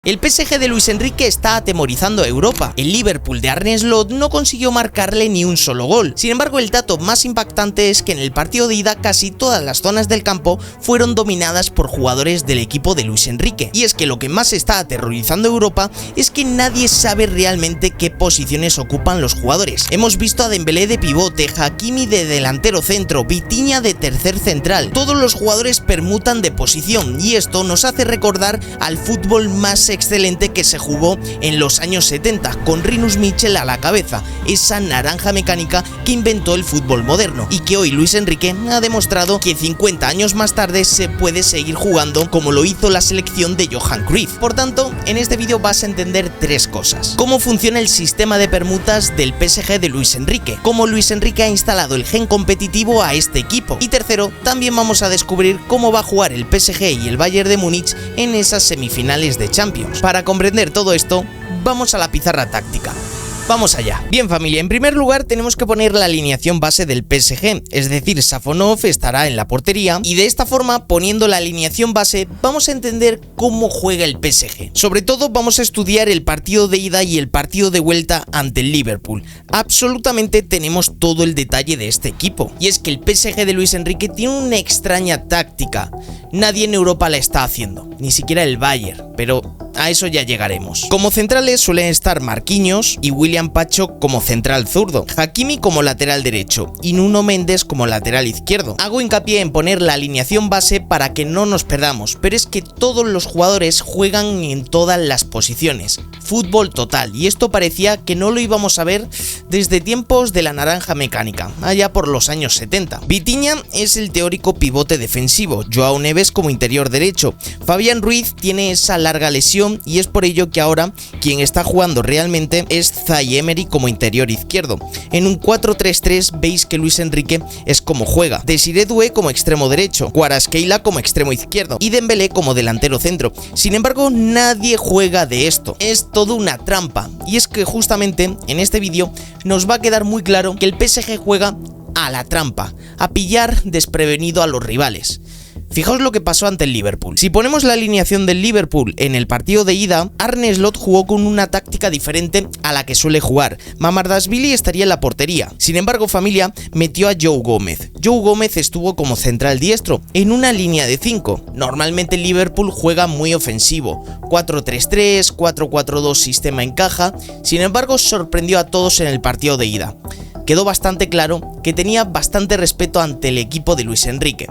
El PSG de Luis Enrique está atemorizando a Europa. El Liverpool de Arne Slot no consiguió marcarle ni un solo gol. Sin embargo, el dato más impactante es que en el partido de ida casi todas las zonas del campo fueron dominadas por jugadores del equipo de Luis Enrique. Y es que lo que más está aterrorizando a Europa es que nadie sabe realmente qué posiciones ocupan los jugadores. Hemos visto a Dembélé de pivote, Hakimi de delantero centro, Vitinha de tercer central. Todos los jugadores permutan de posición y esto nos hace recordar al fútbol más excelente que se jugó en los años 70, con Rinus Michel a la cabeza, esa naranja mecánica que inventó el fútbol moderno y que hoy Luis Enrique ha demostrado que 50 años más tarde se puede seguir jugando como lo hizo la selección de Johan Cruyff. Por tanto, en este vídeo vas a entender tres cosas: cómo funciona el sistema de permutas del PSG de Luis Enrique, cómo Luis Enrique ha instalado el gen competitivo a este equipo, y tercero, también vamos a descubrir cómo va a jugar el PSG y el Bayern de Múnich en esas semifinales de Champions. Para comprender todo esto, vamos a la pizarra táctica. Vamos allá. Bien, familia, en primer lugar tenemos que poner la alineación base del PSG, es decir, Safonov estará en la portería y de esta forma, poniendo la alineación base, vamos a entender cómo juega el PSG. Sobre todo vamos a estudiar el partido de ida y el partido de vuelta ante el Liverpool. Absolutamente tenemos todo el detalle de este equipo. Y es que el PSG de Luis Enrique tiene una extraña táctica. Nadie en Europa la está haciendo, ni siquiera el Bayern, pero a eso ya llegaremos. Como centrales suelen estar Marquinhos y William Pacho como central zurdo, Hakimi como lateral derecho y Nuno Mendes como lateral izquierdo. Hago hincapié en poner la alineación base para que no nos perdamos, pero es que todos los jugadores juegan en todas las posiciones. Fútbol total, y esto parecía que no lo íbamos a ver desde tiempos de la naranja mecánica, allá por los años 70. Vitinha es el teórico pivote defensivo, Joao Neves como interior derecho, Fabián Ruiz tiene esa larga lesión y es por ello que ahora quien está jugando realmente es Zaïre Emery como interior izquierdo. En un 4-3-3 veis que Luis Enrique es como juega, Desiré Doué como extremo derecho, Kvaratskhelia como extremo izquierdo y Dembélé como delantero centro. Sin embargo, nadie juega de esto, es todo una trampa, y es que justamente en este vídeo nos va a quedar muy claro que el PSG juega a la trampa, a pillar desprevenido a los rivales. Fijaos lo que pasó ante el Liverpool. Si ponemos la alineación del Liverpool en el partido de ida, Arne Slot jugó con una táctica diferente a la que suele jugar. Mamardashvili estaría en la portería. Sin embargo, familia, metió a Joe Gómez. Joe Gómez estuvo como central diestro, en una línea de 5. Normalmente el Liverpool juega muy ofensivo, 4-3-3, 4-4-2 sistema en caja. Sin embargo, sorprendió a todos en el partido de ida. Quedó bastante claro que tenía bastante respeto ante el equipo de Luis Enrique.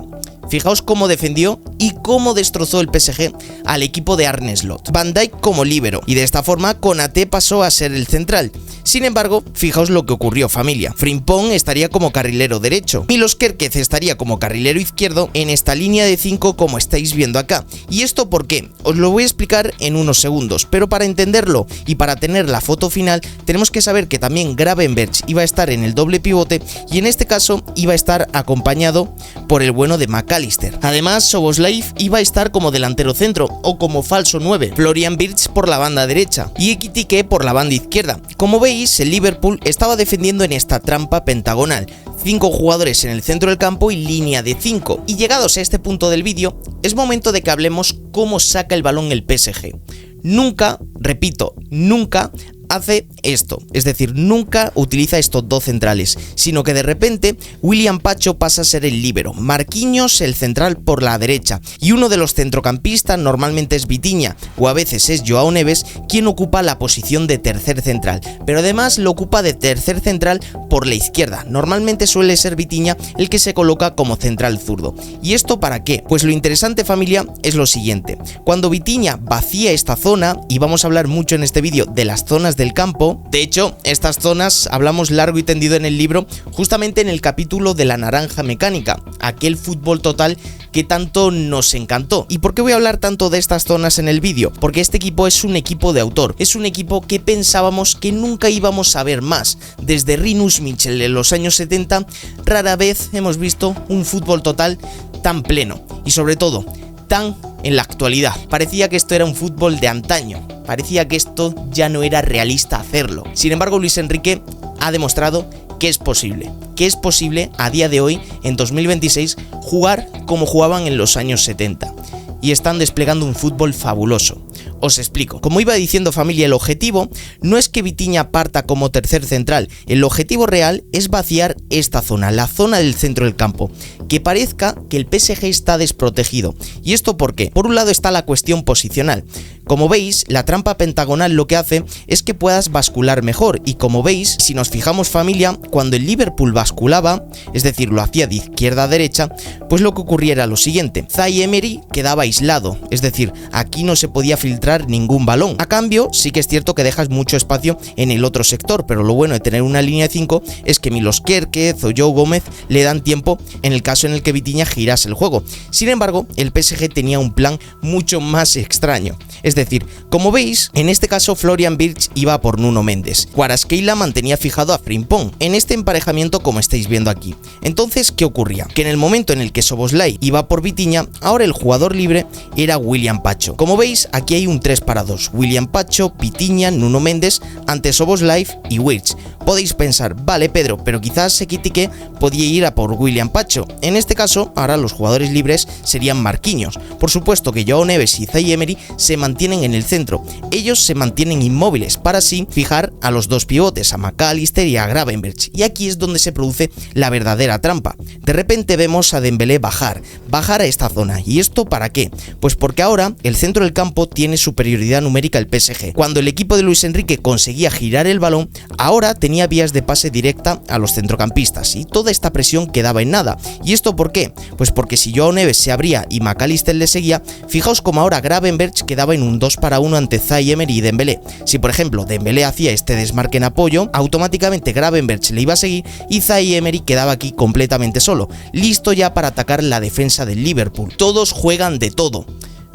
Fijaos cómo defendió y cómo destrozó el PSG al equipo de Arne Slot. Van Dijk como líbero, y de esta forma Konaté pasó a ser el central. Sin embargo, fijaos lo que ocurrió, familia. Frimpong estaría como carrilero derecho, Milos Kerkez estaría como carrilero izquierdo en esta línea de 5 como estáis viendo acá. ¿Y esto por qué? Os lo voy a explicar en unos segundos, pero para entenderlo y para tener la foto final tenemos que saber que también Gravenberch iba a estar en el doble pivote y en este caso iba a estar acompañado por el bueno de McAllister. Además, Szoboszlai iba a estar como delantero centro o como falso 9, Florian Wirtz por la banda derecha y Ekitike por la banda izquierda. Como veis, el Liverpool estaba defendiendo en esta trampa pentagonal, 5 jugadores en el centro del campo y línea de 5. Y llegados a este punto del vídeo, es momento de que hablemos cómo saca el balón el PSG. Nunca, repito, nunca hace esto, es decir, nunca utiliza estos dos centrales, sino que de repente William Pacho pasa a ser el líbero, Marquinhos el central por la derecha y uno de los centrocampistas, normalmente es Vitinha o a veces es Joao Neves, quien ocupa la posición de tercer central, pero además lo ocupa de tercer central por la izquierda. Normalmente suele ser Vitinha el que se coloca como central zurdo. ¿Y esto para qué? Pues lo interesante, familia, es lo siguiente: cuando Vitinha vacía esta zona, y vamos a hablar mucho en este vídeo de las zonas del campo, de hecho estas zonas hablamos largo y tendido en el libro, justamente en el capítulo de la naranja mecánica, aquel fútbol total que tanto nos encantó. ¿Y por qué voy a hablar tanto de estas zonas en el vídeo? Porque este equipo es un equipo de autor, es un equipo que pensábamos que nunca íbamos a ver más. Desde Rinus Michel en los años 70, rara vez hemos visto un fútbol total tan pleno y sobre todo tan en la actualidad. Parecía que esto era un fútbol de antaño, parecía que esto ya no era realista hacerlo. Sin embargo, Luis Enrique ha demostrado que es posible a día de hoy, en 2026, jugar como jugaban en los años 70. Y están desplegando un fútbol fabuloso. Os explico. Como iba diciendo, familia, el objetivo no es que Vitinha parta como tercer central. El objetivo real es vaciar esta zona, la zona del centro del campo, que parezca que el PSG está desprotegido. ¿Y esto por qué? Por un lado está la cuestión posicional. Como veis, la trampa pentagonal lo que hace es que puedas bascular mejor, y como veis, si nos fijamos, familia, cuando el Liverpool basculaba, es decir, lo hacía de izquierda a derecha, pues lo que ocurría era lo siguiente: Zaïre Emery quedaba aislado, es decir, aquí no se podía filtrar ningún balón. A cambio, sí que es cierto que dejas mucho espacio en el otro sector, pero lo bueno de tener una línea de 5 es que Milos Kerkez o Joe Gómez le dan tiempo en el caso en el que Vitinha girase el juego. Sin embargo, el PSG tenía un plan mucho más extraño. Es decir, como veis, en este caso Florian Wirtz iba por Nuno Mendes, Kvaratskhelia mantenía fijado a Frimpong en este emparejamiento, como estáis viendo aquí. Entonces, ¿qué ocurría? Que en el momento en el que Szoboszlai iba por Vitinha, ahora el jugador libre era William Pacho. Como veis, aquí hay un 3 para 2, William Pacho, Vitinha, Nuno Mendes ante Szoboszlai y Wirtz. Podéis pensar, vale Pedro, pero quizás Ekitike podía ir a por William Pacho. En este caso, ahora los jugadores libres serían Marquinhos. Por supuesto que Joao Neves y Zaïre Emery se mantienen en el centro. Ellos se mantienen inmóviles para así fijar a los dos pivotes, a McAllister y a Gravenberch. Y aquí es donde se produce la verdadera trampa. De repente vemos a Dembélé bajar a esta zona. ¿Y esto para qué? Pues porque ahora el centro del campo tiene superioridad numérica el PSG. Cuando el equipo de Luis Enrique conseguía girar el balón, ahora tenía vías de pase directa a los centrocampistas y toda esta presión quedaba en nada. ¿Y esto por qué? Pues porque si Joao Neves se abría y McAllister le seguía, fijaos como ahora Gravenberch quedaba en un 2 para 1 ante Zaïre Emery y Dembélé. Si por ejemplo Dembélé hacía este desmarque en apoyo, automáticamente Gravenberch le iba a seguir y Zaïre Emery quedaba aquí completamente solo, listo ya para atacar la defensa del Liverpool. Todos juegan de todo,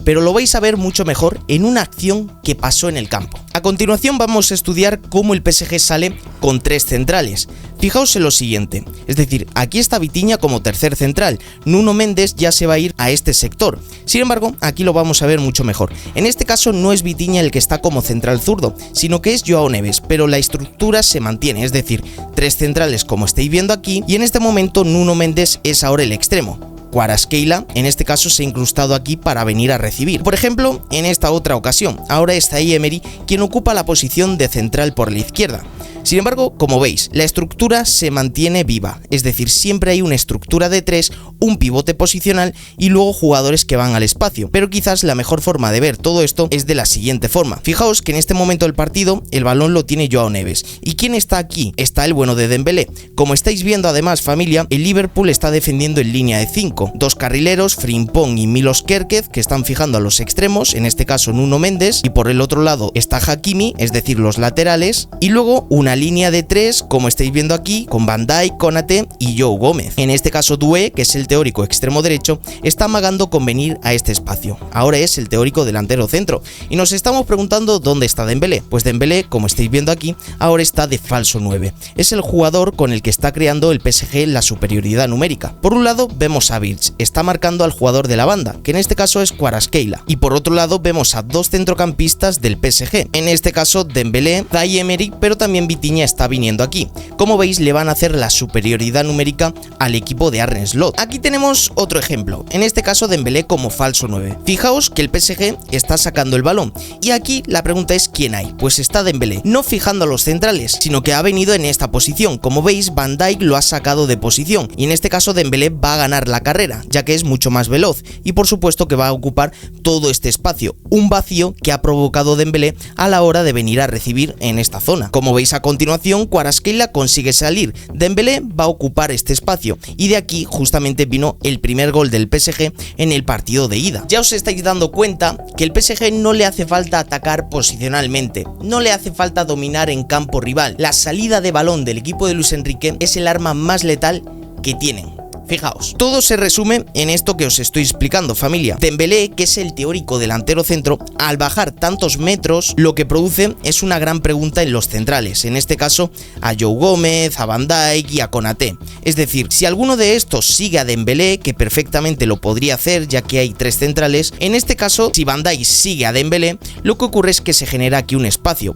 pero lo vais a ver mucho mejor en una acción que pasó en el campo. A continuación vamos a estudiar cómo el PSG sale con 3 centrales. Fijaos en lo siguiente, es decir, aquí está Vitinha como tercer central, Nuno Mendes ya se va a ir a este sector. Sin embargo, aquí lo vamos a ver mucho mejor. En este caso no es Vitinha el que está como central zurdo, sino que es Joao Neves, pero la estructura se mantiene, es decir, 3 centrales como estáis viendo aquí, y en este momento Nuno Mendes es ahora el extremo. Kvaratskhelia en este caso se ha incrustado aquí para venir a recibir. Por ejemplo, en esta otra ocasión, ahora es Zaïre Emery quien ocupa la posición de central por la izquierda. Sin embargo, como veis, la estructura se mantiene viva, es decir, siempre hay una estructura de 3, un pivote posicional y luego jugadores que van al espacio. Pero quizás la mejor forma de ver todo esto es de la siguiente forma. Fijaos que en este momento del partido el balón lo tiene Joao Neves. ¿Y quién está aquí? Está el bueno de Dembélé. Como estáis viendo además, familia, el Liverpool está defendiendo en línea de 5. 2 carrileros, Frimpong y Milos Kerkez, que están fijando a los extremos, en este caso Nuno Mendes, y por el otro lado está Hakimi, es decir, los laterales, y luego una línea de 3, como estáis viendo aquí, con Van Dijk, Konaté y Joe Gómez. En este caso Doué, que es el teórico extremo derecho, está amagando con venir a este espacio. Ahora es el teórico delantero centro, y nos estamos preguntando dónde está Dembélé. Pues Dembélé, como estáis viendo aquí, ahora está de falso 9. Es el jugador con el que está creando el PSG la superioridad numérica. Por un lado vemos a Wirtz, está marcando al jugador de la banda, que en este caso es Kvaratskhelia, y por otro lado vemos a 2 centrocampistas del PSG, en este caso Dembélé, Zaïre Emery, pero también Vitinha está viniendo aquí. Como veis, le van a hacer la superioridad numérica al equipo de Arne Slot. Aquí tenemos otro ejemplo, en este caso Dembélé como falso 9. Fijaos que el PSG está sacando el balón, y aquí la pregunta es ¿quién hay? Pues está Dembélé, no fijando a los centrales, sino que ha venido en esta posición. Como veis, Van Dijk lo ha sacado de posición, y en este caso Dembélé va a ganar la carrera, ya que es mucho más veloz, y por supuesto que va a ocupar todo este espacio, un vacío que ha provocado Dembélé a la hora de venir a recibir en esta zona. Como veis a continuación, Kvaratskhelia consigue salir, Dembélé va a ocupar este espacio, y de aquí justamente vino el primer gol del PSG en el partido de ida. Ya os estáis dando cuenta que el PSG no le hace falta atacar posicionalmente, no le hace falta dominar en campo rival. La salida de balón del equipo de Luis Enrique es el arma más letal que tienen. Fijaos, todo se resume en esto que os estoy explicando, familia. Dembélé, que es el teórico delantero centro, al bajar tantos metros, lo que produce es una gran pregunta en los centrales, en este caso a Joe Gómez, a Van Dijk y a Konaté. Es decir, si alguno de estos sigue a Dembélé, que perfectamente lo podría hacer ya que hay 3 centrales, en este caso, si Van Dijk sigue a Dembélé, lo que ocurre es que se genera aquí un espacio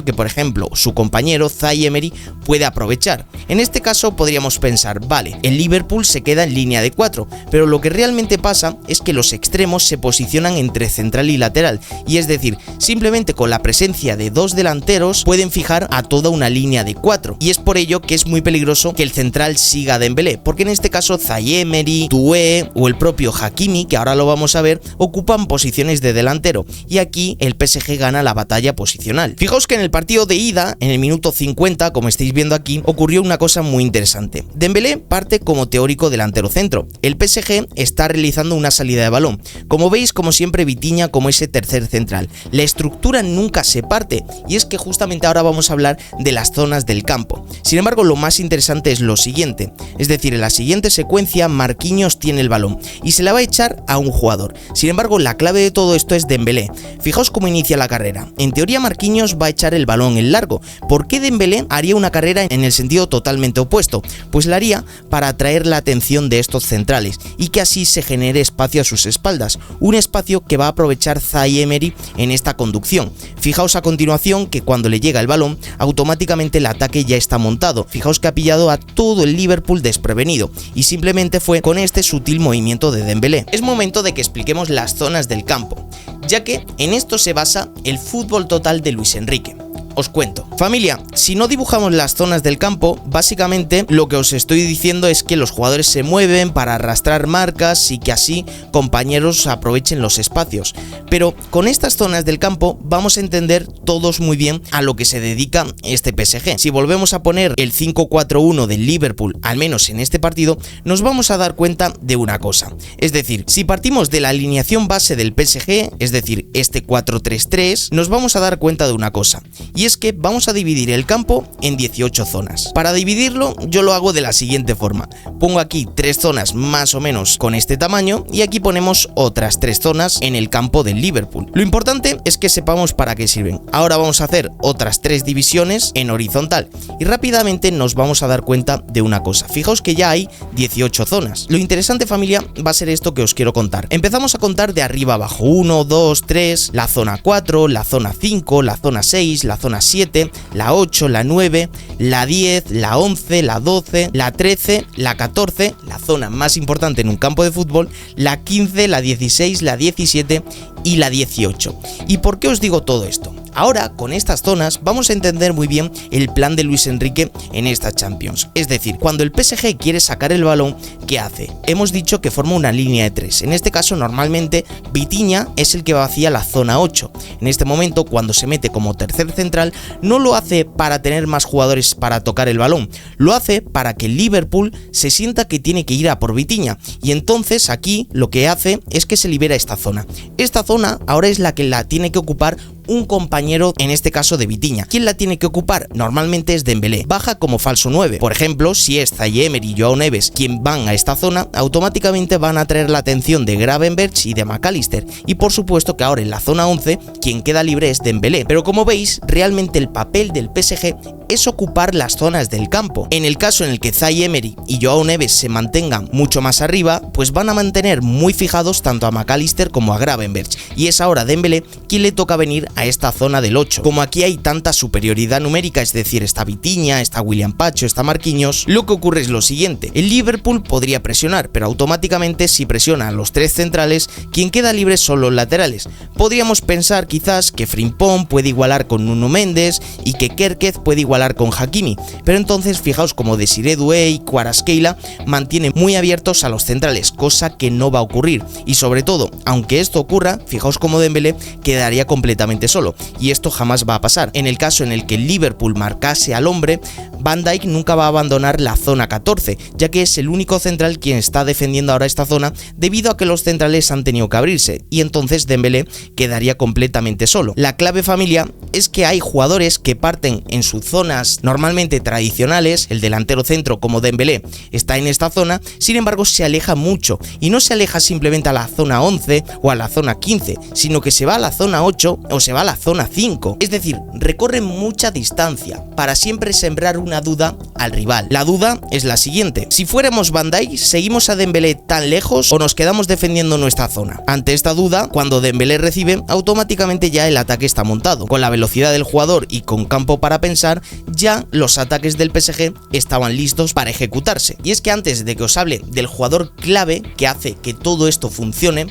que por ejemplo su compañero Zaïre Emery puede aprovechar. En este caso podríamos pensar, vale, el Liverpool Liverpool se queda en línea de 4, pero lo que realmente pasa es que los extremos se posicionan entre central y lateral, y es decir, simplemente con la presencia de dos delanteros pueden fijar a toda una línea de 4, y es por ello que es muy peligroso que el central siga a Dembélé, porque en este caso Zaïre Emery, Doué o el propio Hakimi, que ahora lo vamos a ver, ocupan posiciones de delantero, y aquí el PSG gana la batalla posicional. Fijaos que en el partido de ida, en el minuto 50, como estáis viendo aquí, ocurrió una cosa muy interesante. Dembélé parte como teórico delantero centro. El PSG está realizando una salida de balón. Como veis, como siempre, Vitinha como ese tercer central. La estructura nunca se parte, y es que justamente ahora vamos a hablar de las zonas del campo. Sin embargo, lo más interesante es lo siguiente, es decir, en la siguiente secuencia Marquinhos tiene el balón y se la va a echar a un jugador. Sin embargo, la clave de todo esto es Dembélé. Fijaos cómo inicia la carrera. En teoría Marquinhos va a echar el balón en largo. ¿Por qué Dembélé haría una carrera en el sentido totalmente opuesto? Pues la haría para atraer la atención de estos centrales y que así se genere espacio a sus espaldas, un espacio que va a aprovechar Zaïre Emery en esta conducción. Fijaos a continuación que cuando le llega el balón, automáticamente el ataque ya está montado. Fijaos que ha pillado a todo el Liverpool desprevenido y simplemente fue con este sutil movimiento de Dembélé. Es momento de que expliquemos las zonas del campo, ya que en esto se basa el fútbol total de Luis Enrique. Os cuento. Familia, si no dibujamos las zonas del campo, básicamente lo que os estoy diciendo es que los jugadores se mueven para arrastrar marcas y que así compañeros aprovechen los espacios. Pero con estas zonas del campo vamos a entender todos muy bien a lo que se dedica este PSG. Si volvemos a poner el 5-4-1 del Liverpool, al menos en este partido, nos vamos a dar cuenta de una cosa. Es decir, si partimos de la alineación base del PSG, es decir, este 4-3-3, nos vamos a dar cuenta de una cosa. Y es que vamos a dividir el campo en 18 zonas. Para dividirlo yo lo hago de la siguiente forma. Pongo aquí 3 zonas más o menos con este tamaño y aquí ponemos otras 3 zonas en el campo del Liverpool. Lo importante es que sepamos para qué sirven. Ahora vamos a hacer otras 3 divisiones en horizontal y rápidamente nos vamos a dar cuenta de una cosa. Fijaos que ya hay 18 zonas. Lo interesante, familia, va a ser esto que os quiero contar. Empezamos a contar de arriba abajo. 1, 2, 3, la zona 4, la zona 5, la zona 6, la zona 7, la 8, la 9, la 10, la 11, la 12, la 13, la 14, la zona más importante en un campo de fútbol, la 15, la 16, la 17 y la 18. ¿Y por qué os digo todo esto? Ahora, con estas zonas, vamos a entender muy bien el plan de Luis Enrique en esta Champions. Es decir, cuando el PSG quiere sacar el balón, ¿qué hace? Hemos dicho que forma una línea de 3. En este caso, normalmente, Vitinha es el que vacía la zona 8. En este momento, cuando se mete como tercer central, no lo hace para tener más jugadores para tocar el balón. Lo hace para que el Liverpool se sienta que tiene que ir a por Vitinha. Y entonces, aquí, lo que hace es que se libera esta zona. Esta zona ahora es la que la tiene que ocupar un compañero, en este caso de Vitinha. ¿Quién la tiene que ocupar? Normalmente es Dembélé. Baja como falso 9. Por ejemplo, si es Zaïre Emery y Joao Neves quien van a esta zona, automáticamente van a atraer la atención de Gravenberch y de McAllister. Y por supuesto que ahora en la zona 11, quien queda libre es Dembélé. Pero como veis, realmente el papel del PSG es ocupar las zonas del campo. En el caso en el que Zaïre Emery y Joao Neves se mantengan mucho más arriba, pues van a mantener muy fijados tanto a McAllister como a Gravenberch. Y es ahora Dembélé quien le toca venir a esta zona del 8. Como aquí hay tanta superioridad numérica, es decir, está Vitinha, está William Pacho, está Marquinhos, lo que ocurre es lo siguiente. El Liverpool podría presionar, pero automáticamente si presiona a los 3 centrales, quien queda libre son los laterales. Podríamos pensar quizás que Frimpong puede igualar con Nuno Mendes y que Kerkez puede igualar con Hakimi, pero entonces fijaos como Desiré Doué y Kvaratskhelia mantienen muy abiertos a los centrales, cosa que no va a ocurrir. Y sobre todo, aunque esto ocurra, fijaos como Dembélé quedaría completamente solo, y esto jamás va a pasar. En el caso en el que el Liverpool marcase al hombre, Van Dijk nunca va a abandonar la zona 14, ya que es el único central quien está defendiendo ahora esta zona debido a que los centrales han tenido que abrirse, y entonces Dembélé quedaría completamente solo. La clave, familia, es que hay jugadores que parten en sus zonas normalmente tradicionales. El delantero centro como Dembélé está en esta zona, sin embargo se aleja mucho, y no se aleja simplemente a la zona 11 o a la zona 15, sino que se va a la zona 8 o se va a la zona 5, es decir, recorre mucha distancia para siempre sembrar una duda al rival. La duda es la siguiente: si fuéramos Van Dijk, ¿seguimos a Dembélé tan lejos o nos quedamos defendiendo nuestra zona? Ante esta duda, cuando Dembélé recibe, automáticamente ya el ataque está montado. Con la velocidad del jugador y con campo para pensar, ya los ataques del PSG estaban listos para ejecutarse. Y es que antes de que os hable del jugador clave que hace que todo esto funcione,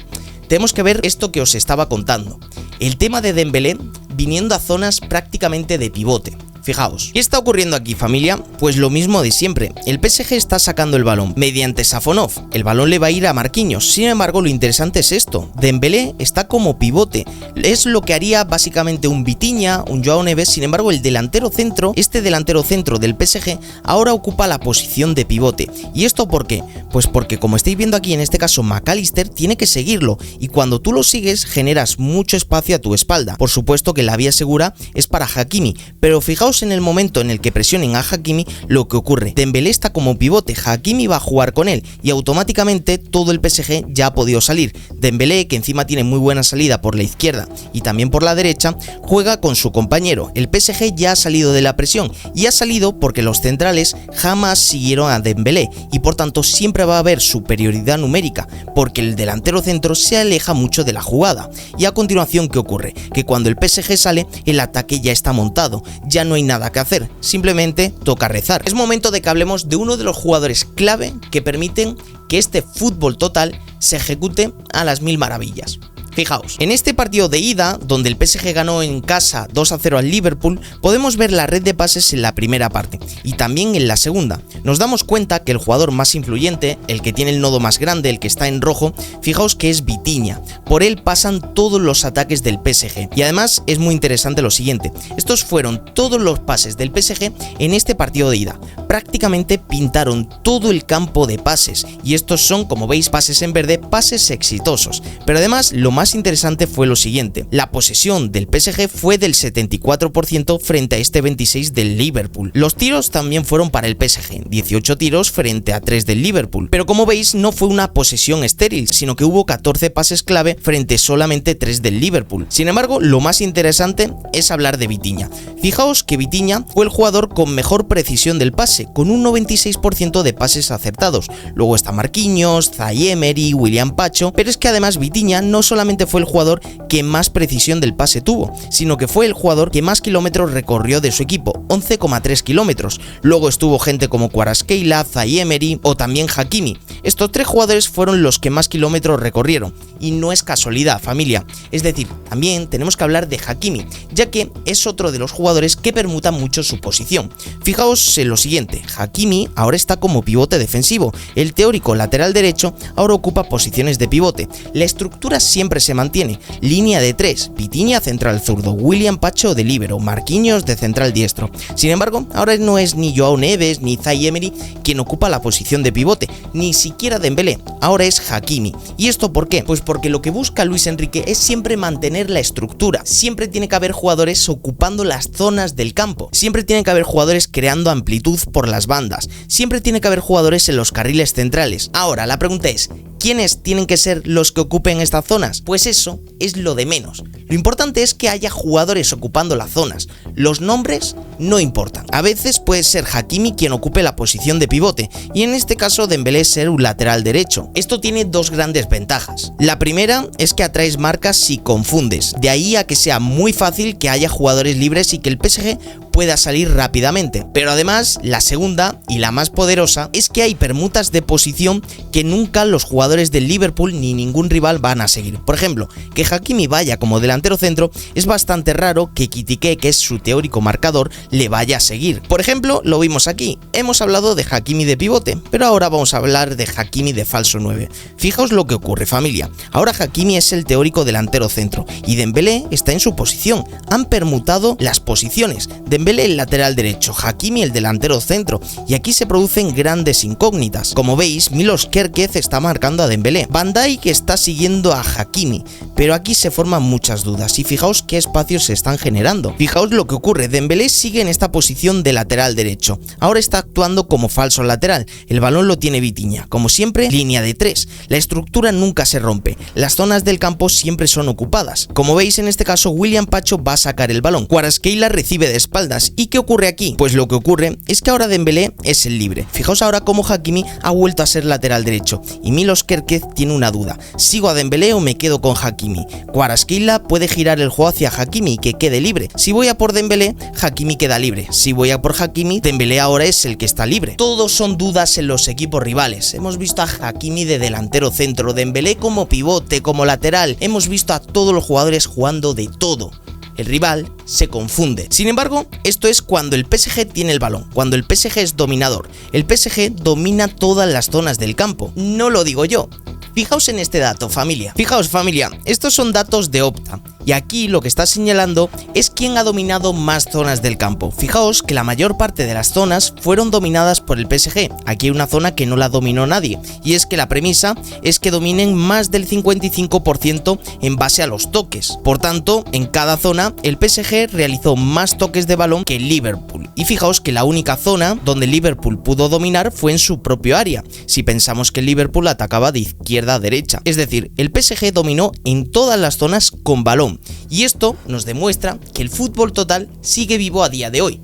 tenemos que ver esto que os estaba contando. El tema de Dembélé viniendo a zonas prácticamente de pivote. Fijaos, ¿qué está ocurriendo aquí, familia? Pues lo mismo de siempre. El PSG está sacando el balón mediante Safonov. El balón le va a ir a Marquinhos. Sin embargo, lo interesante es esto. Dembélé está como pivote. Es lo que haría básicamente un Vitinha, un Joao Neves. Sin embargo, el delantero centro, este delantero centro del PSG, ahora ocupa la posición de pivote. ¿Y esto por qué? Pues porque, como estáis viendo aquí, en este caso McAllister tiene que seguirlo. Y cuando tú lo sigues, generas mucho espacio a tu espalda. Por supuesto que la vía segura es para Hakimi. Pero fijaos en el momento en el que presionen a Hakimi, lo que ocurre. Dembélé está como pivote, Hakimi va a jugar con él y automáticamente todo el PSG ya ha podido salir. Dembélé, que encima tiene muy buena salida por la izquierda y también por la derecha, juega con su compañero. El PSG ya ha salido de la presión y ha salido porque los centrales jamás siguieron a Dembélé y por tanto siempre va a haber superioridad numérica porque el delantero centro se aleja mucho de la jugada. Y a continuación, ¿qué ocurre? Que cuando el PSG sale, el ataque ya está montado, ya no hay nada que hacer, simplemente toca rezar. Es momento de que hablemos de uno de los jugadores clave que permiten que este fútbol total se ejecute a las mil maravillas. Fijaos, en este partido de ida, donde el PSG ganó en casa 2-0 al Liverpool, podemos ver la red de pases en la primera parte y también en la segunda. Nos damos cuenta que el jugador más influyente, el que tiene el nodo más grande, el que está en rojo, fijaos que es Vitinha. Por él pasan todos los ataques del PSG. Y además es muy interesante lo siguiente, estos fueron todos los pases del PSG en este partido de ida. Prácticamente pintaron todo el campo de pases y estos son, como veis, pases en verde, pases exitosos. Pero además lo más interesante fue lo siguiente, la posesión del PSG fue del 74% frente a este 26% del Liverpool. Los tiros también fueron para el PSG, 18 tiros frente a 3 del Liverpool, pero como veis no fue una posesión estéril, sino que hubo 14 pases clave frente solamente 3 del Liverpool. Sin embargo, lo más interesante es hablar de Vitinha. Fijaos que Vitinha fue el jugador con mejor precisión del pase, con un 96% de pases acertados. Luego está Marquinhos, Zaïre-Emery, William Pacho, pero es que además Vitinha no solamente fue el jugador que más precisión del pase tuvo, sino que fue el jugador que más kilómetros recorrió de su equipo, 11,3 kilómetros. Luego estuvo gente como Kvaratskhelia, Zaïre-Emery o también Hakimi. Estos tres jugadores fueron los que más kilómetros recorrieron. Y no es casualidad, familia. Es decir, también tenemos que hablar de Hakimi, ya que es otro de los jugadores que permutan mucho su posición. Fijaos en lo siguiente, Hakimi ahora está como pivote defensivo. El teórico lateral derecho ahora ocupa posiciones de pivote. La estructura siempre se mantiene, línea de 3, Vitinha central zurdo, William Pacho de líbero, Marquinhos de central diestro. Sin embargo, ahora no es ni Joao Neves ni Zaïre-Emery quien ocupa la posición de pivote, ni siquiera Dembélé, ahora es Hakimi. ¿Y esto por qué? Pues porque lo que busca Luis Enrique es siempre mantener la estructura, siempre tiene que haber jugadores ocupando las zonas del campo, siempre tiene que haber jugadores creando amplitud por las bandas, siempre tiene que haber jugadores en los carriles centrales. Ahora, la pregunta es, ¿quiénes tienen que ser los que ocupen estas zonas? Pues eso es lo de menos. Lo importante es que haya jugadores ocupando las zonas. Los nombres no importan. A veces puede ser Hakimi quien ocupe la posición de pivote y en este caso Dembélé ser un lateral derecho. Esto tiene dos grandes ventajas. La primera es que atraes marcas si confundes. De ahí a que sea muy fácil que haya jugadores libres y que el PSG pueda salir rápidamente. Pero además, la segunda y la más poderosa es que hay permutas de posición que nunca los jugadores del Liverpool ni ningún rival van a seguir. Por ejemplo, que Hakimi vaya como delantero centro es bastante raro que Kitike, que es su teórico marcador, le vaya a seguir. Por ejemplo, lo vimos aquí. Hemos hablado de Hakimi de pivote, pero ahora vamos a hablar de Hakimi de falso 9. Fijaos lo que ocurre, familia. Ahora Hakimi es el teórico delantero centro y Dembélé está en su posición. Han permutado las posiciones. Dembélé el lateral derecho, Hakimi el delantero centro, y aquí se producen grandes incógnitas. Como veis, Milos Kerkez está marcando a Dembélé, Van Dijk está siguiendo a Hakimi, pero aquí se forman muchas dudas y fijaos qué espacios se están generando. Fijaos lo que ocurre, Dembélé sigue en esta posición de lateral lateral derecho. Ahora está actuando como falso lateral. El balón lo tiene Vitinha. Como siempre, línea de 3. La estructura nunca se rompe. Las zonas del campo siempre son ocupadas. Como veis, en este caso, William Pacho va a sacar el balón. Kvaratskhelia recibe de espaldas. ¿Y qué ocurre aquí? Pues lo que ocurre es que ahora Dembélé es el libre. Fijaos ahora cómo Hakimi ha vuelto a ser lateral derecho. Y Milos Kerkez tiene una duda. ¿Sigo a Dembélé o me quedo con Hakimi? Kvaratskhelia puede girar el juego hacia Hakimi y que quede libre. Si voy a por Dembélé, Hakimi queda libre. Si voy a por Hakimi, Dembélé ahora es el que está libre. Todos son dudas en los equipos rivales. Hemos visto a Hakimi de delantero centro, Dembélé como pivote, como lateral. Hemos visto a todos los jugadores jugando de todo. El rival se confunde. Sin embargo, esto es cuando el PSG tiene el balón, cuando el PSG es dominador. El PSG domina todas las zonas del campo. No lo digo yo. Fijaos en este dato, familia. Fijaos, familia, estos son datos de Opta. Y aquí lo que está señalando es quién ha dominado más zonas del campo. Fijaos que la mayor parte de las zonas fueron dominadas por el PSG. Aquí hay una zona que no la dominó nadie. Y es que la premisa es que dominen más del 55% en base a los toques. Por tanto, en cada zona, el PSG realizó más toques de balón que el Liverpool. Y fijaos que la única zona donde Liverpool pudo dominar fue en su propio área. Si pensamos que el Liverpool atacaba de izquierda a derecha. Es decir, el PSG dominó en todas las zonas con balón. Y esto nos demuestra que el fútbol total sigue vivo a día de hoy.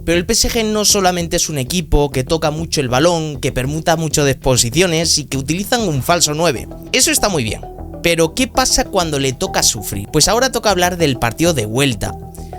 Pero el PSG no solamente es un equipo que toca mucho el balón, que permuta mucho de posiciones y que utilizan un falso 9. Eso está muy bien. Pero ¿qué pasa cuando le toca sufrir? Pues ahora toca hablar del partido de vuelta.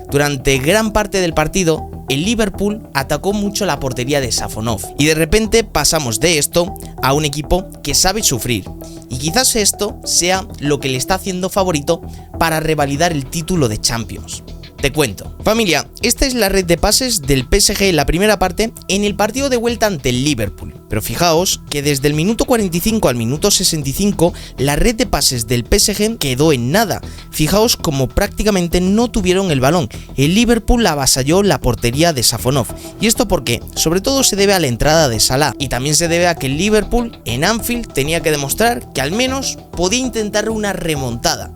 Durante gran parte del partido, el Liverpool atacó mucho la portería de Safonov. Y de repente pasamos de esto a un equipo que sabe sufrir. Y quizás esto sea lo que le está haciendo favorito para revalidar el título de Champions. Te cuento. Familia, esta es la red de pases del PSG en la primera parte en el partido de vuelta ante el Liverpool. Pero fijaos que desde el minuto 45 al minuto 65 la red de pases del PSG quedó en nada. Fijaos como prácticamente no tuvieron el balón. El Liverpool avasalló la portería de Safonov. ¿Y esto por qué? Sobre todo se debe a la entrada de Salah. Y también se debe a que el Liverpool en Anfield tenía que demostrar que al menos podía intentar una remontada.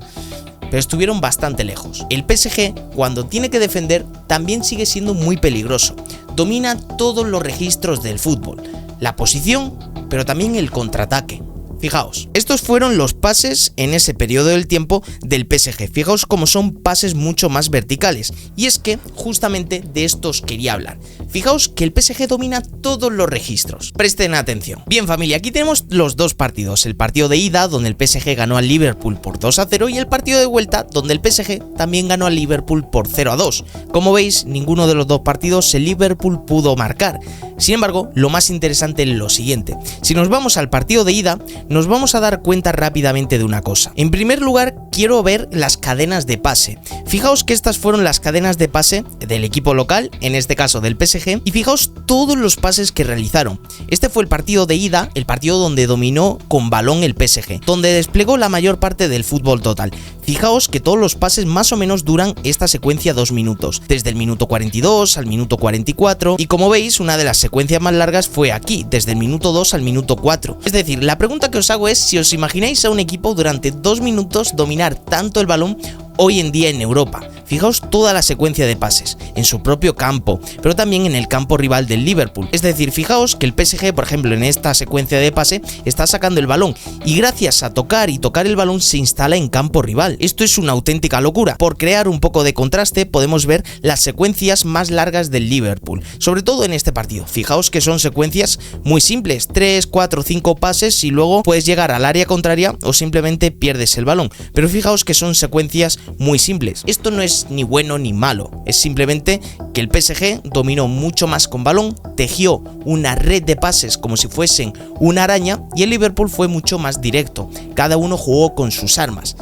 Pero estuvieron bastante lejos. El PSG, cuando tiene que defender, también sigue siendo muy peligroso. Domina todos los registros del fútbol, la posición, pero también el contraataque. Fijaos, estos fueron los pases en ese periodo del tiempo del PSG. Fijaos cómo son pases mucho más verticales. Y es que justamente de estos quería hablar. Fijaos que el PSG domina todos los registros. Presten atención. Bien, familia, aquí tenemos los dos partidos. El partido de ida, donde el PSG ganó al Liverpool por 2-0, y el partido de vuelta, donde el PSG también ganó al Liverpool por 0-2. Como veis, ninguno de los dos partidos el Liverpool pudo marcar. Sin embargo, lo más interesante es lo siguiente. Si nos vamos al partido de ida, nos vamos a dar cuenta rápidamente de una cosa. En primer lugar, quiero ver las cadenas de pase. Fijaos que estas fueron las cadenas de pase del equipo local, en este caso del PSG, y fijaos todos los pases que realizaron. Este fue el partido de ida, el partido donde dominó con balón el PSG, donde desplegó la mayor parte del fútbol total. Fijaos que todos los pases más o menos duran esta secuencia 2 minutos, desde el minuto 42 al minuto 44, y como veis, una de las secuencias más largas fue aquí, desde el minuto 2 al minuto 4. Es decir, la pregunta que os hago es si os imagináis a un equipo durante 2 minutos dominar tanto el balón hoy en día en Europa. Fijaos toda la secuencia de pases, en su propio campo, pero también en el campo rival del Liverpool. Es decir, fijaos que el PSG, por ejemplo, en esta secuencia de pase, está sacando el balón y gracias a tocar el balón se instala en campo rival. Esto es una auténtica locura. Por crear un poco de contraste, podemos ver las secuencias más largas del Liverpool, sobre todo en este partido. Fijaos que son secuencias muy simples, 3, 4, 5 pases y luego puedes llegar al área contraria o simplemente pierdes el balón. Pero fijaos que son secuencias muy simples. Esto no es ni bueno ni malo, es simplemente que el PSG dominó mucho más con balón, tejió una red de pases como si fuesen una araña y el Liverpool fue mucho más directo, cada uno jugó con sus armas.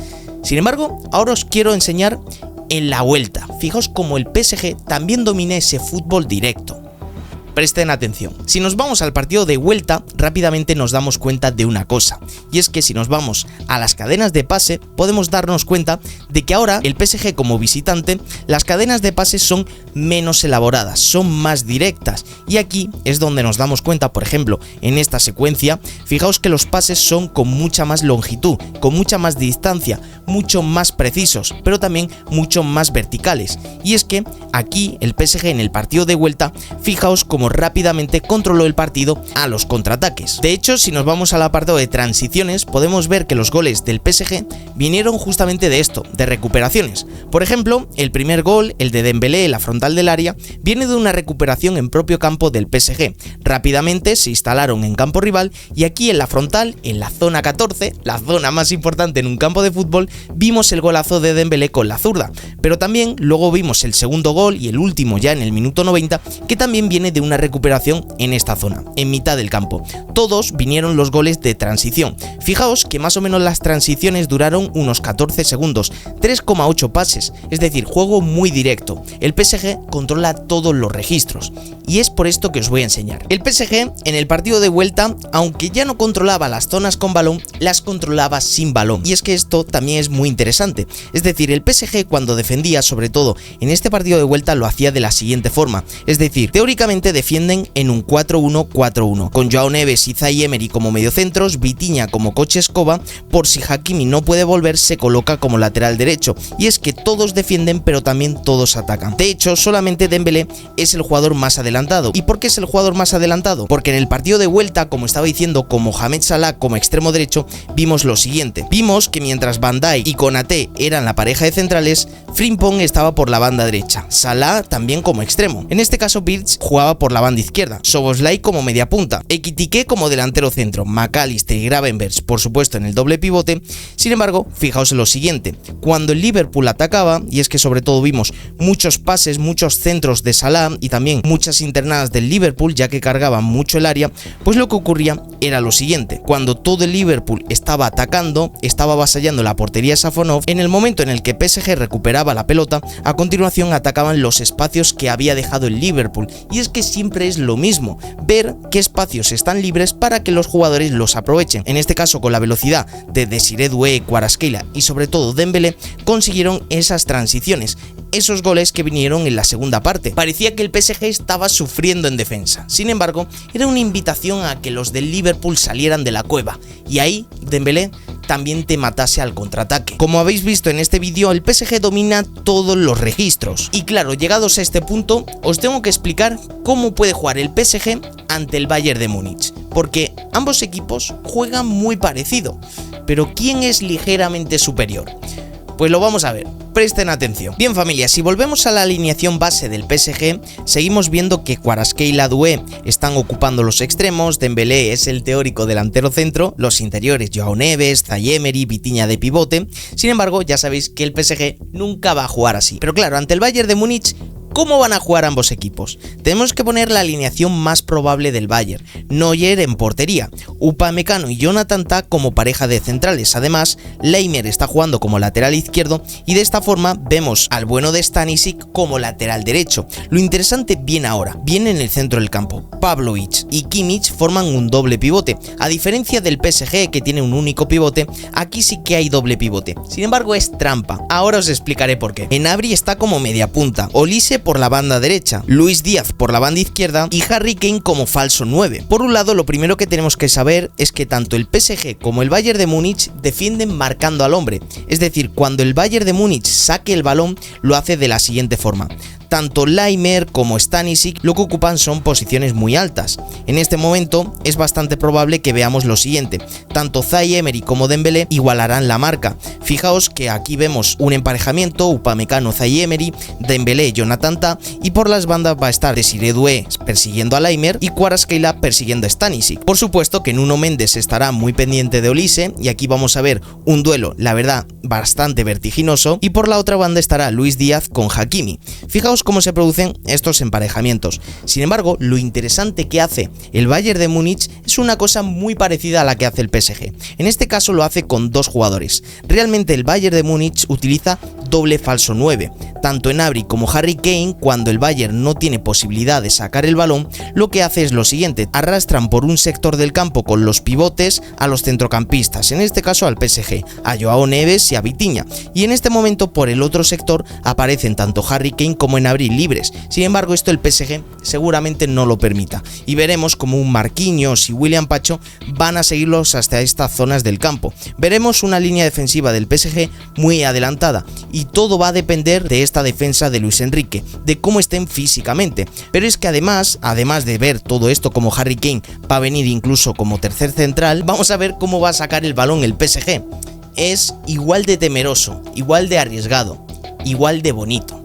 Sin embargo, ahora os quiero enseñar en la vuelta. Fijaos cómo el PSG también domina ese fútbol directo. Presten atención. Si nos vamos al partido de vuelta, rápidamente nos damos cuenta de una cosa, y es que si nos vamos a las cadenas de pase, podemos darnos cuenta de que ahora el PSG como visitante, las cadenas de pase son menos elaboradas, son más directas, y aquí es donde nos damos cuenta, por ejemplo, en esta secuencia, fijaos que los pases son con mucha más longitud, con mucha más distancia, mucho más precisos, pero también mucho más verticales, y es que aquí el PSG en el partido de vuelta, fijaos cómo rápidamente controló el partido a los contraataques. De hecho, si nos vamos al apartado de transiciones, podemos ver que los goles del PSG vinieron justamente de esto, de recuperaciones. Por ejemplo, el primer gol, el de Dembélé en la frontal del área, viene de una recuperación en propio campo del PSG. Rápidamente se instalaron en campo rival y aquí en la frontal, en la zona 14, la zona más importante en un campo de fútbol, vimos el golazo de Dembélé con la zurda, pero también luego vimos el segundo gol y el último ya en el minuto 90, que también viene de una recuperación en esta zona, en mitad del campo. Todos vinieron los goles de transición. Fijaos que más o menos las transiciones duraron unos 14 segundos, 3,8 pases, es decir, juego muy directo. El PSG controla todos los registros y es por esto que os voy a enseñar. El PSG en el partido de vuelta, aunque ya no controlaba las zonas con balón, las controlaba sin balón, y es que esto también es muy interesante. Es decir, el PSG cuando defendía, sobre todo en este partido de vuelta, lo hacía de la siguiente forma, es decir, teóricamente defienden en un 4-1-4-1, con Joao Neves y Zaïre Emery como mediocentros, Vitinha como coche escoba, por si Hakimi no puede volver se coloca como lateral derecho, y es que todos defienden pero también todos atacan. De hecho, solamente Dembélé es el jugador más adelantado. ¿Y por qué es el jugador más adelantado? Porque en el partido de vuelta, como estaba diciendo, con Mohamed Salah como extremo derecho, vimos lo siguiente. Vimos que mientras Van Dijk y Konaté eran la pareja de centrales, Frimpong estaba por la banda derecha, Salah también como extremo. En este caso Wirtz jugaba por la banda izquierda, Szoboszlai como media punta, Ekitike como delantero centro, McAllister y Gravenberch por supuesto en el doble pivote. Sin embargo, fijaos en lo siguiente, cuando el Liverpool atacaba, y es que sobre todo vimos muchos pases, muchos centros de Salah y también muchas internadas del Liverpool, ya que cargaban mucho el área, pues lo que ocurría era lo siguiente: cuando todo el Liverpool estaba atacando, estaba avasallando la portería de Safonov, en el momento en el que PSG recuperaba la pelota, a continuación atacaban los espacios que había dejado el Liverpool, y es que siempre es lo mismo, ver qué espacios están libres para que los jugadores los aprovechen. En este caso, con la velocidad de Désiré Doué, Kvaratskhelia y sobre todo Dembélé, consiguieron esas transiciones, esos goles que vinieron en la segunda parte. Parecía que el PSG estaba sufriendo en defensa, sin embargo, era una invitación a que los del Liverpool salieran de la cueva, y ahí Dembélé también te matase al contraataque. Como habéis visto en este vídeo, el PSG domina todos los registros. Y claro, llegados a este punto, os tengo que explicar cómo puede jugar el PSG ante el Bayern de Múnich, porque ambos equipos juegan muy parecido, pero ¿quién es ligeramente superior? Pues lo vamos a ver, presten atención. Bien familia, si volvemos a la alineación base del PSG, seguimos viendo que Kvaratskhelia y Doué están ocupando los extremos, Dembélé es el teórico delantero centro, los interiores Joao Neves, Zaïre Emery, Vitinha de pivote. Sin embargo, ya sabéis que el PSG nunca va a jugar así. Pero claro, ante el Bayern de Múnich, ¿cómo van a jugar ambos equipos? Tenemos que poner la alineación más probable del Bayern. Neuer en portería, Upamecano y Jonathan Tah como pareja de centrales. Además, Laimer está jugando como lateral izquierdo y de esta forma vemos al bueno de Stanisic como lateral derecho. Lo interesante viene ahora, viene en el centro del campo. Pavlovic y Kimmich forman un doble pivote. A diferencia del PSG, que tiene un único pivote, aquí sí que hay doble pivote. Sin embargo, es trampa. Ahora os explicaré por qué. Gnabry está como media punta, Olise por la banda derecha, Luis Díaz por la banda izquierda y Harry Kane como falso 9. Por un lado, lo primero que tenemos que saber es que tanto el PSG como el Bayern de Múnich defienden marcando al hombre, es decir, cuando el Bayern de Múnich saque el balón, lo hace de la siguiente forma. Tanto Laimer como Stanisic lo que ocupan son posiciones muy altas. En este momento es bastante probable que veamos lo siguiente: tanto Zaïre Emery como Dembélé igualarán la marca. Fijaos que aquí vemos un emparejamiento, Upamecano, Zaïre Emery, Dembélé, Jonathan Tah, y por las bandas va a estar Désiré Doué persiguiendo a Laimer y Kvaratskhelia persiguiendo a Stanisic. Por supuesto que Nuno Mendes estará muy pendiente de Olise, y aquí vamos a ver un duelo, la verdad, bastante vertiginoso, y por la otra banda estará Luis Díaz con Hakimi. Fijaos cómo se producen estos emparejamientos. Sin embargo, lo interesante que hace el Bayern de Múnich es una cosa muy parecida a la que hace el PSG. En este caso lo hace con dos jugadores. Realmente el Bayern de Múnich utiliza doble falso 9. Tanto Gnabry como Harry Kane, cuando el Bayern no tiene posibilidad de sacar el balón, lo que hace es lo siguiente: arrastran por un sector del campo con los pivotes a los centrocampistas, en este caso al PSG, a Joao Neves y a Vitinha, y en este momento por el otro sector aparecen tanto Harry Kane como Gnabry Gnabry libres. Sin embargo, esto el PSG seguramente no lo permita y veremos como un Marquinhos y William Pacho van a seguirlos hasta estas zonas del campo. Veremos una línea defensiva del PSG muy adelantada y todo va a depender de esta defensa de Luis Enrique, de cómo estén físicamente. Pero es que además de ver todo esto como Harry Kane va a venir incluso como tercer central, vamos a ver cómo va a sacar el balón el PSG. Es igual de temeroso, igual de arriesgado, igual de bonito.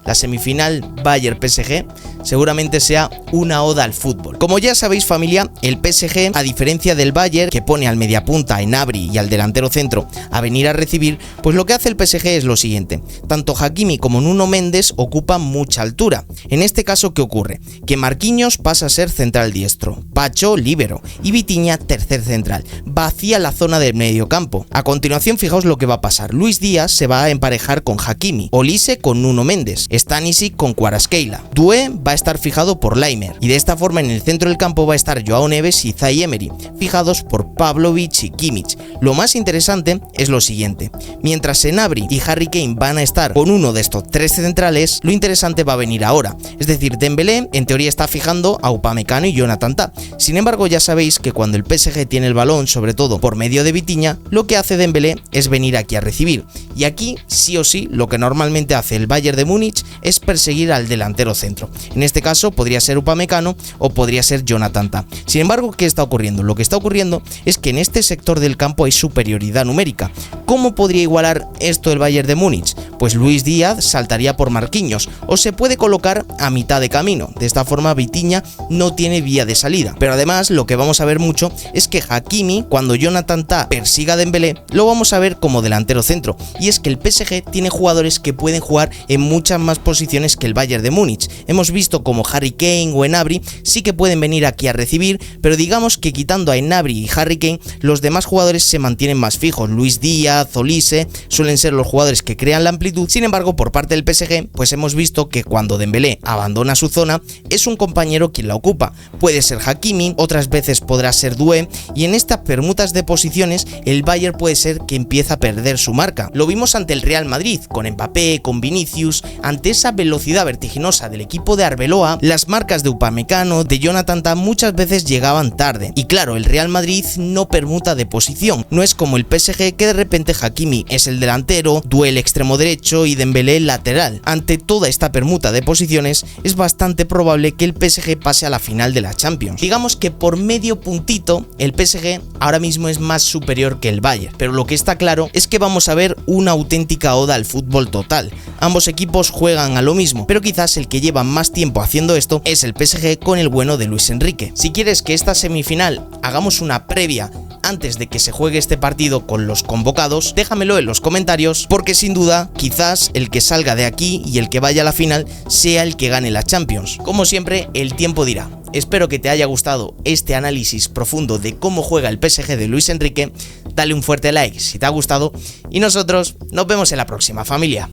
La semifinal Bayern-PSG seguramente sea una oda al fútbol. Como ya sabéis, familia, el PSG, a diferencia del Bayern, que pone al mediapunta, a Gnabry y al delantero centro a venir a recibir, pues lo que hace el PSG es lo siguiente: tanto Hakimi como Nuno Mendes ocupan mucha altura. En este caso, ¿qué ocurre? Que Marquinhos pasa a ser central diestro, Pacho líbero y Vitinha tercer central. Vacía la zona del mediocampo. A continuación, fijaos lo que va a pasar. Luis Díaz se va a emparejar con Hakimi, Olise con Nuno Mendes, Stanisic con Kvaratskhelia, Doué va a estar fijado por Laimer y de esta forma en el centro del campo va a estar Joao Neves y Zaïre Emery, fijados por Pavlovic y Kimmich. Lo más interesante es lo siguiente: mientras Gnabry y Harry Kane van a estar con uno de estos tres centrales, lo interesante va a venir ahora. Es decir, Dembélé en teoría está fijando a Upamecano y Jonathan Tah. Sin embargo, ya sabéis que cuando el PSG tiene el balón, sobre todo por medio de Vitinha, lo que hace Dembélé es venir aquí a recibir. Y aquí, sí o sí, lo que normalmente hace el Bayern de Múnich es perseguir al delantero centro. En este caso podría ser Upamecano o podría ser Jonathan Tah. Sin embargo, ¿qué está ocurriendo? Lo que está ocurriendo es que en este sector del campo hay superioridad numérica. ¿Cómo podría igualar esto el Bayern de Múnich? Pues Luis Díaz saltaría por Marquinhos o se puede colocar a mitad de camino. De esta forma Vitinha no tiene vía de salida. Pero además lo que vamos a ver mucho es que Hakimi, cuando Jonathan Tah persiga a Dembélé, lo vamos a ver como delantero centro. Y es que el PSG tiene jugadores que pueden jugar en muchas más posiciones que el Bayern de Múnich. Hemos visto como Harry Kane o Gnabry sí que pueden venir aquí a recibir, pero digamos que quitando a Gnabry y Harry Kane, los demás jugadores se mantienen más fijos. Luis Díaz, Olise suelen ser los jugadores que crean la amplitud. Sin embargo, por parte del PSG, pues hemos visto que cuando Dembélé abandona su zona, es un compañero quien la ocupa. Puede ser Hakimi, otras veces podrá ser Doué, y en estas permutas de posiciones, el Bayern puede ser que empieza a perder su marca. Lo vimos ante el Real Madrid, con Mbappé, con Vinicius. Ante esa velocidad vertiginosa del equipo de Arbeloa, las marcas de Upamecano, de Jonathan Tah muchas veces llegaban tarde. Y claro, el Real Madrid no permuta de posición. No es como el PSG, que de repente Hakimi es el delantero, Doué el extremo derecho y Dembélé el lateral. Ante toda esta permuta de posiciones, es bastante probable que el PSG pase a la final de la Champions. Digamos que por medio puntito, el PSG ahora mismo es más superior que el Bayern. Pero lo que está claro es que vamos a ver una auténtica oda al fútbol total. Ambos equipos juegan a lo mismo, pero quizás el que lleva más tiempo haciendo esto es el PSG con el bueno de Luis Enrique. Si quieres que esta semifinal hagamos una previa antes de que se juegue este partido con los convocados, déjamelo en los comentarios, porque sin duda quizás el que salga de aquí y el que vaya a la final sea el que gane la Champions. Como siempre, el tiempo dirá. Espero que te haya gustado este análisis profundo de cómo juega el PSG de Luis Enrique. Dale un fuerte like si te ha gustado y nosotros nos vemos en la próxima, familia.